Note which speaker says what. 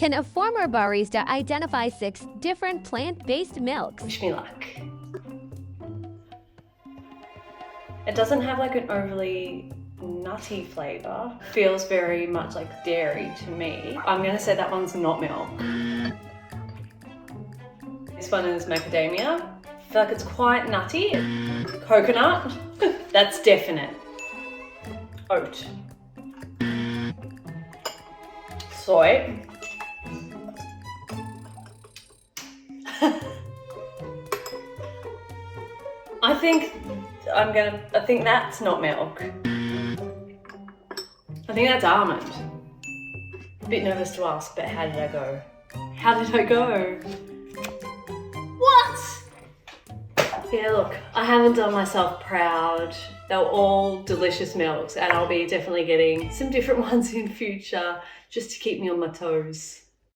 Speaker 1: Can a former barista identify 6 different plant-based milks?
Speaker 2: Wish me luck. It doesn't have like an overly nutty flavour. Feels very much like dairy to me. I'm gonna say that one's not milk. This one is macadamia. I feel like it's quite nutty. Coconut, that's definite. Oat. Soy. I think that's not milk. I think that's almond. A bit nervous to ask, but how did I go? How did I go? What? Yeah, look, I haven't done myself proud. They're all delicious milks, and I'll be definitely getting some different ones in future just to keep me on my toes.